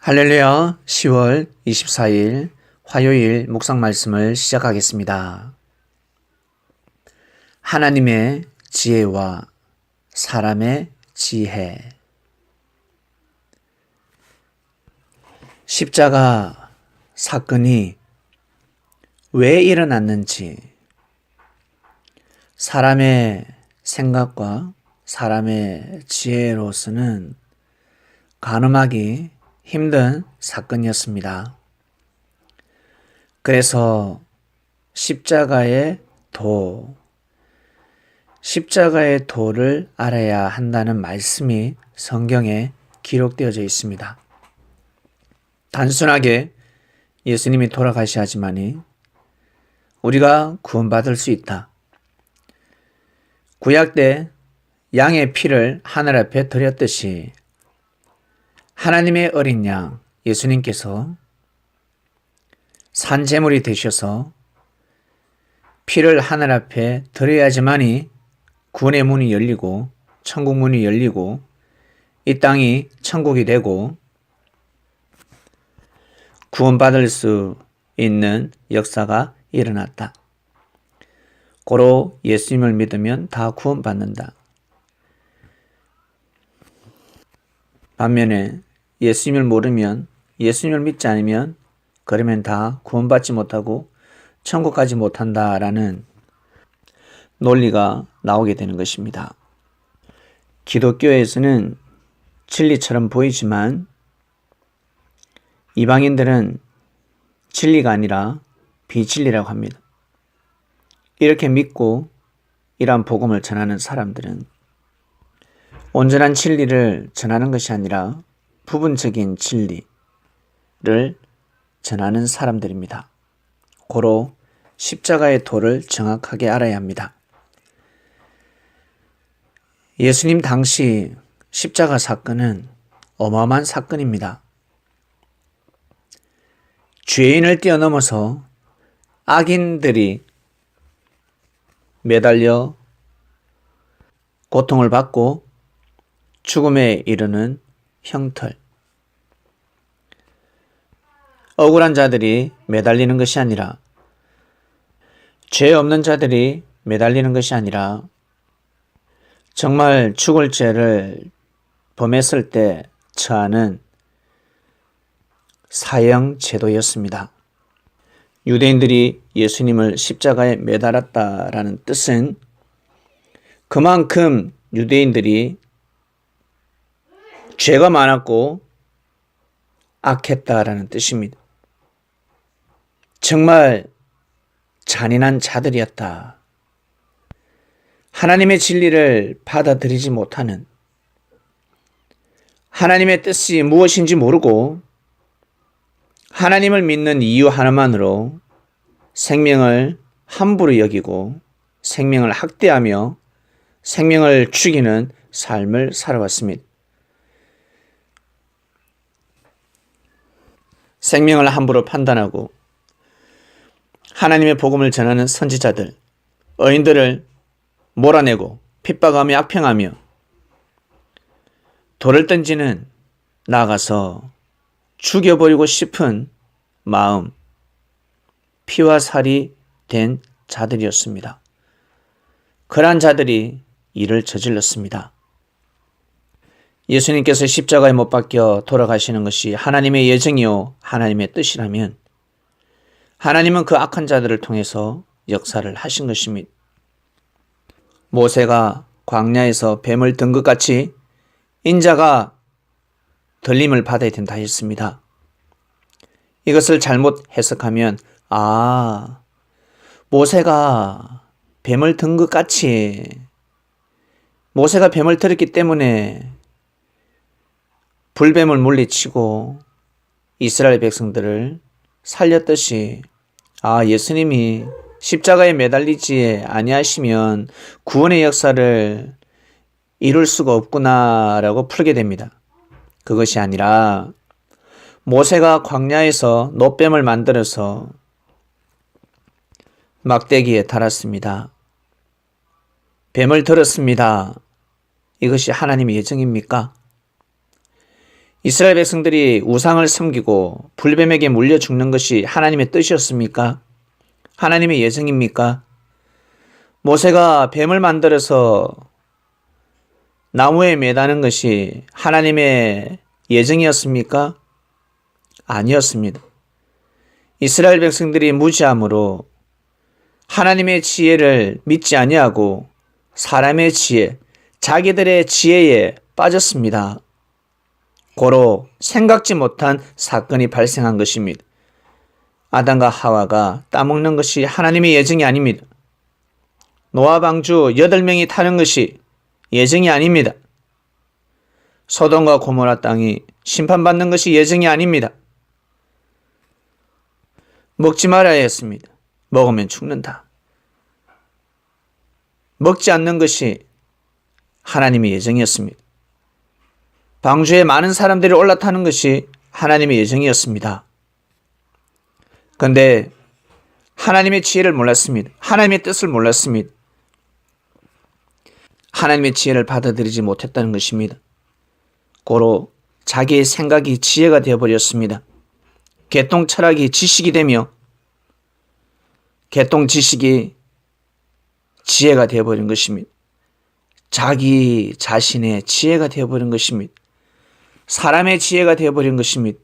할렐루야, 10월 24일 화요일 묵상 말씀을 시작하겠습니다. 하나님의 지혜와 사람의 지혜. 십자가 사건이 왜 일어났는지, 사람의 생각과 사람의 지혜로서는 가늠하기 힘든 사건이었습니다. 그래서 십자가의 도를 알아야 한다는 말씀이 성경에 기록되어져 있습니다. 단순하게 예수님이 돌아가셔야지만이 우리가 구원받을 수 있다. 구약 때 양의 피를 하늘 앞에 드렸듯이 하나님의 어린 양 예수님께서 산제물이 되셔서 피를 하늘 앞에 드려야지만이 구원의 문이 열리고 천국 문이 열리고 이 땅이 천국이 되고 구원받을 수 있는 역사가 일어났다. 고로 예수님을 믿으면 다 구원받는다. 반면에 예수님을 모르면, 예수님을 믿지 않으면 그러면 다 구원받지 못하고 천국 가지 못한다라는 논리가 나오게 되는 것입니다. 기독교에서는 진리처럼 보이지만 이방인들은 진리가 아니라 비진리라고 합니다. 이렇게 믿고 이러한 복음을 전하는 사람들은 온전한 진리를 전하는 것이 아니라 부분적인 진리를 전하는 사람들입니다. 고로 십자가의 도를 정확하게 알아야 합니다. 예수님 당시 십자가 사건은 어마어마한 사건입니다. 죄인을 뛰어넘어서 악인들이 매달려 고통을 받고 죽음에 이르는 형틀. 억울한 자들이 매달리는 것이 아니라, 죄 없는 자들이 매달리는 것이 아니라, 정말 죽을 죄를 범했을 때 처하는 사형 제도였습니다. 유대인들이 예수님을 십자가에 매달았다라는 뜻은 그만큼 유대인들이 죄가 많았고 악했다라는 뜻입니다. 정말 잔인한 자들이었다. 하나님의 진리를 받아들이지 못하는, 하나님의 뜻이 무엇인지 모르고 하나님을 믿는 이유 하나만으로 생명을 함부로 여기고 생명을 학대하며 생명을 죽이는 삶을 살아왔습니다. 생명을 함부로 판단하고 하나님의 복음을 전하는 선지자들, 의인들을 몰아내고 핍박하며 악평하며 돌을 던지는, 나아가서 죽여버리고 싶은 마음, 피와 살이 된 자들이었습니다. 그러한 자들이 이를 저질렀습니다. 예수님께서 십자가에 못 박혀 돌아가시는 것이 하나님의 예정이요 하나님의 뜻이라면 하나님은 그 악한 자들을 통해서 역사를 하신 것입니다. 모세가 광야에서 뱀을 든 것 같이 인자가 들림을 받아야 된다 했습니다. 이것을 잘못 해석하면 모세가 뱀을 든 것 같이, 모세가 뱀을 들었기 때문에 불뱀을 물리치고 이스라엘 백성들을 살렸듯이 예수님이 십자가에 매달리지 아니하시면 구원의 역사를 이룰 수가 없구나라고 풀게 됩니다. 그것이 아니라 모세가 광야에서 놋뱀을 만들어서 막대기에 달았습니다. 뱀을 들었습니다. 이것이 하나님의 예정입니까? 이스라엘 백성들이 우상을 섬기고 불뱀에게 물려 죽는 것이 하나님의 뜻이었습니까? 하나님의 예정입니까? 모세가 뱀을 만들어서 나무에 매다는 것이 하나님의 예정이었습니까? 아니었습니다. 이스라엘 백성들이 무지함으로 하나님의 지혜를 믿지 아니하고 사람의 지혜, 자기들의 지혜에 빠졌습니다. 고로 생각지 못한 사건이 발생한 것입니다. 아담과 하와가 따먹는 것이 하나님의 예정이 아닙니다. 노아 방주 8명이 타는 것이 예정이 아닙니다. 소돔과 고모라 땅이 심판받는 것이 예정이 아닙니다. 먹지 말아야 했습니다. 먹으면 죽는다. 먹지 않는 것이 하나님의 예정이었습니다. 방주에 많은 사람들이 올라타는 것이 하나님의 예정이었습니다. 그런데 하나님의 지혜를 몰랐습니다. 하나님의 뜻을 몰랐습니다. 하나님의 지혜를 받아들이지 못했다는 것입니다. 고로 자기의 생각이 지혜가 되어버렸습니다. 개똥 철학이 지식이 되며 개똥 지식이 지혜가 되어버린 것입니다. 자기 자신의 지혜가 되어버린 것입니다. 사람의 지혜가 되어버린 것입니다.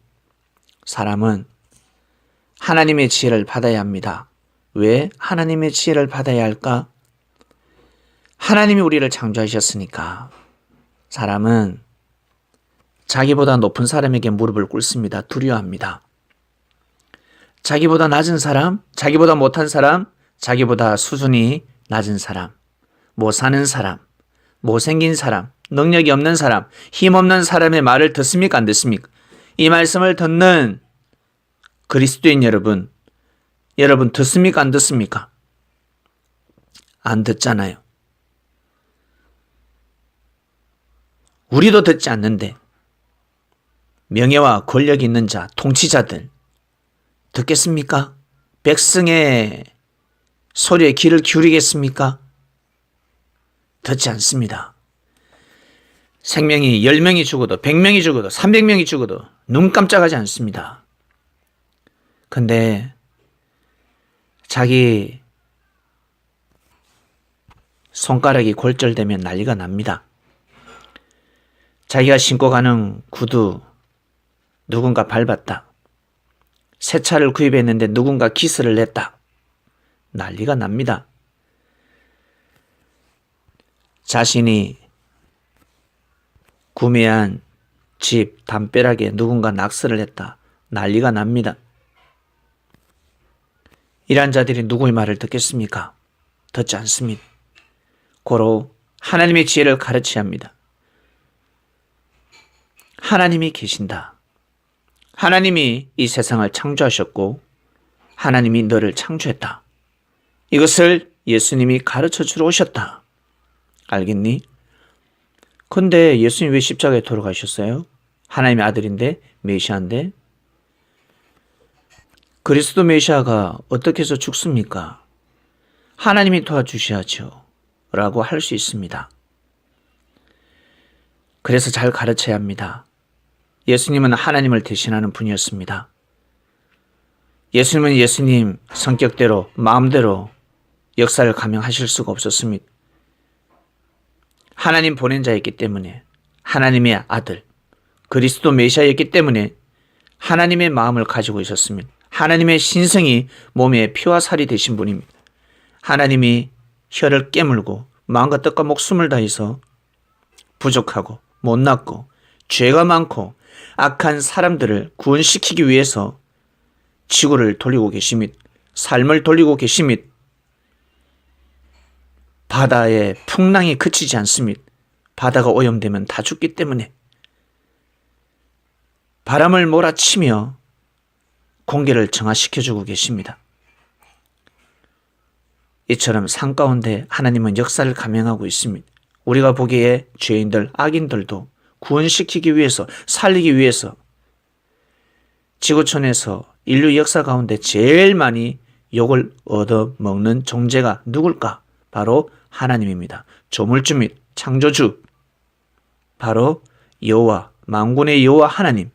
사람은 하나님의 지혜를 받아야 합니다. 왜 하나님의 지혜를 받아야 할까? 하나님이 우리를 창조하셨으니까. 사람은 자기보다 높은 사람에게 무릎을 꿇습니다. 두려워합니다. 자기보다 낮은 사람, 자기보다 못한 사람, 자기보다 수준이 낮은 사람, 못 사는 사람, 못생긴 사람, 능력이 없는 사람, 힘없는 사람의 말을 듣습니까? 안 듣습니까? 이 말씀을 듣는 그리스도인 여러분 듣습니까? 안 듣습니까? 안 듣잖아요. 우리도 듣지 않는데 명예와 권력이 있는 자, 통치자들 듣겠습니까? 백성의 소리에 귀를 기울이겠습니까? 듣지 않습니다. 생명이 10명이 죽어도 100명이 죽어도 300명이 죽어도 눈 깜짝하지 않습니다. 근데 자기 손가락이 골절되면 난리가 납니다. 자기가 신고 가는 구두 누군가 밟았다. 새 차를 구입했는데 누군가 기스를 냈다. 난리가 납니다. 자신이 구매한 집 담벼락에 누군가 낙서를 했다. 난리가 납니다. 이러한 자들이 누구의 말을 듣겠습니까? 듣지 않습니다. 고로 하나님의 지혜를 가르쳐야 합니다. 하나님이 계신다. 하나님이 이 세상을 창조하셨고 하나님이 너를 창조했다. 이것을 예수님이 가르쳐 주러 오셨다. 알겠니? 근데 예수님 왜 십자가에 돌아가셨어요? 하나님의 아들인데, 메시아인데. 그리스도 메시아가 어떻게 해서 죽습니까? 하나님이 도와주셔야죠. 라고 할 수 있습니다. 그래서 잘 가르쳐야 합니다. 예수님은 하나님을 대신하는 분이었습니다. 예수님은 예수님 성격대로, 마음대로 역사를 감행하실 수가 없었습니다. 하나님 보낸 자였기 때문에, 하나님의 아들, 그리스도 메시아였기 때문에 하나님의 마음을 가지고 있었습니다. 하나님의 신성이 몸에 피와 살이 되신 분입니다. 하나님이 혀를 깨물고 마음과 뜻과 목숨을 다해서 부족하고 못났고 죄가 많고 악한 사람들을 구원시키기 위해서 지구를 돌리고 계십니다. 삶을 돌리고 계십니다. 바다의 풍랑이 그치지 않습니다. 바다가 오염되면 다 죽기 때문에 바람을 몰아치며 공기를 정화시켜주고 계십니다. 이처럼 산 가운데 하나님은 역사를 감행하고 있습니다. 우리가 보기에 죄인들, 악인들도 구원시키기 위해서, 살리기 위해서 지구촌에서 인류 역사 가운데 제일 많이 욕을 얻어먹는 존재가 누굴까? 바로 하나님입니다. 조물주 및 창조주, 바로 여호와 만군의 여호와 하나님,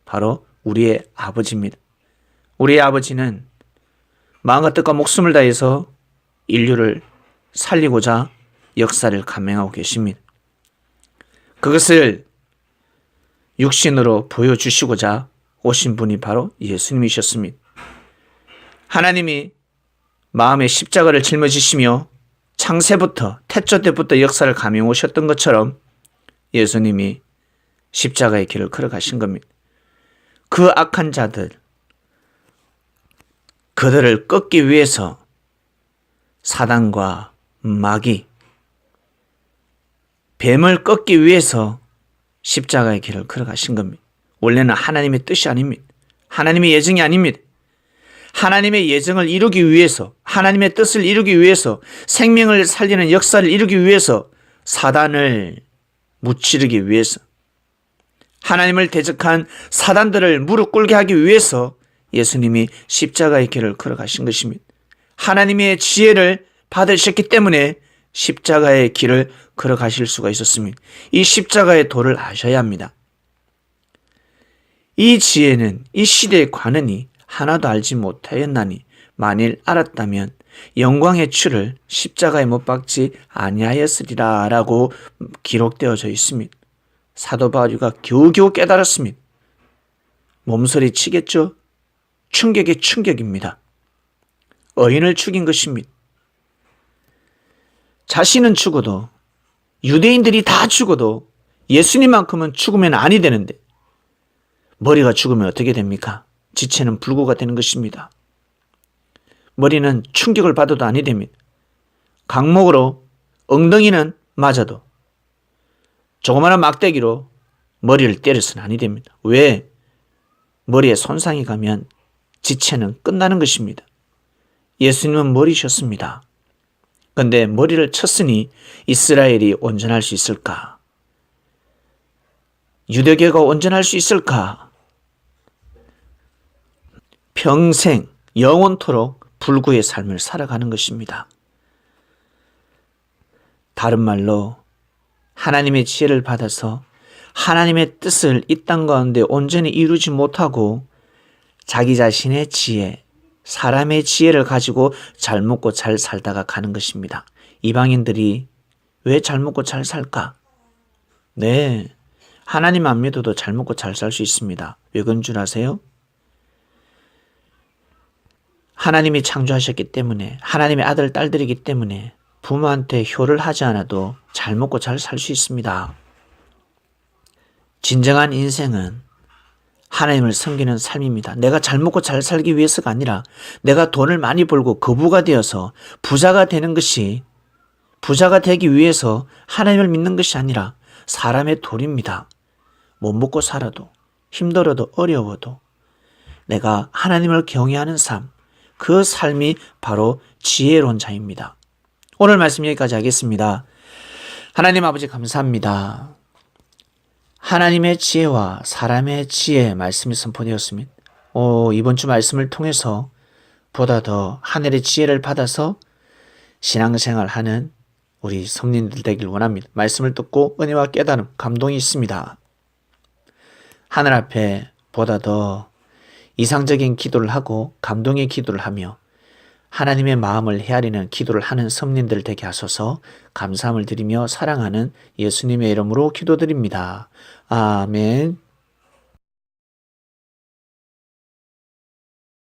바로 우리의 아버지입니다. 우리의 아버지는 마음과 뜻과 목숨을 다해서 인류를 살리고자 역사를 감행하고 계십니다. 그것을 육신으로 보여주시고자 오신 분이 바로 예수님이셨습니다. 하나님이 마음에 십자가를 짊어지시며 창세부터 태초 때부터 역사를 감행 오셨던 것처럼 예수님이 십자가의 길을 걸어가신 겁니다. 그 악한 자들, 그들을 꺾기 위해서 사단과 마귀, 뱀을 꺾기 위해서 십자가의 길을 걸어가신 겁니다. 원래는 하나님의 뜻이 아닙니다. 하나님의 예정이 아닙니다. 하나님의 예정을 이루기 위해서, 하나님의 뜻을 이루기 위해서, 생명을 살리는 역사를 이루기 위해서, 사단을 무찌르기 위해서, 하나님을 대적한 사단들을 무릎 꿇게 하기 위해서 예수님이 십자가의 길을 걸어가신 것입니다. 하나님의 지혜를 받으셨기 때문에 십자가의 길을 걸어가실 수가 있었습니다. 이 십자가의 도를 아셔야 합니다. 이 지혜는 이 시대의 관원이 하나도 알지 못하였나니 만일 알았다면 영광의 주를 십자가에 못 박지 아니하였으리라 라고 기록되어져 있습니다. 사도 바울이가 겨우겨우 깨달았습니다. 몸서리 치겠죠? 충격의 충격입니다. 의인을 죽인 것입니다. 자신은 죽어도, 유대인들이 다 죽어도 예수님만큼은 죽으면 아니 되는데 머리가 죽으면 어떻게 됩니까? 지체는 불구가 되는 것입니다. 머리는 충격을 받아도 아니 됩니다. 강목으로 엉덩이는 맞아도 조그마한 막대기로 머리를 때려서는 아니 됩니다. 왜? 머리에 손상이 가면 지체는 끝나는 것입니다. 예수님은 머리셨습니다. 그런데 머리를 쳤으니 이스라엘이 온전할 수 있을까? 유대교가 온전할 수 있을까? 평생 영원토록 불구의 삶을 살아가는 것입니다. 다른 말로 하나님의 지혜를 받아서 하나님의 뜻을 이 땅 가운데 온전히 이루지 못하고 자기 자신의 지혜, 사람의 지혜를 가지고 잘 먹고 잘 살다가 가는 것입니다. 이방인들이 왜 잘 먹고 잘 살까? 네, 하나님 안 믿어도 잘 먹고 잘 살 수 있습니다. 왜 그런 줄 아세요? 하나님이 창조하셨기 때문에, 하나님의 아들, 딸들이기 때문에 부모한테 효를 하지 않아도 잘 먹고 잘 살 수 있습니다. 진정한 인생은 하나님을 섬기는 삶입니다. 내가 잘 먹고 잘 살기 위해서가 아니라 내가 돈을 많이 벌고 거부가 되어서 부자가 되는 것이, 부자가 되기 위해서 하나님을 믿는 것이 아니라 사람의 도리입니다. 못 먹고 살아도, 힘들어도, 어려워도 내가 하나님을 경외하는 삶, 그 삶이 바로 지혜로운 자입니다. 오늘 말씀 여기까지 하겠습니다. 하나님 아버지 감사합니다. 하나님의 지혜와 사람의 지혜 말씀이 선포되었습니다. 이번 주 말씀을 통해서 보다 더 하늘의 지혜를 받아서 신앙생활하는 우리 성민들 되길 원합니다. 말씀을 듣고 은혜와 깨달음, 감동이 있습니다. 하늘 앞에 보다 더 이상적인 기도를 하고 감동의 기도를 하며 하나님의 마음을 헤아리는 기도를 하는 성민들 되게 하소서. 감사함을 드리며 사랑하는 예수님의 이름으로 기도드립니다. 아멘.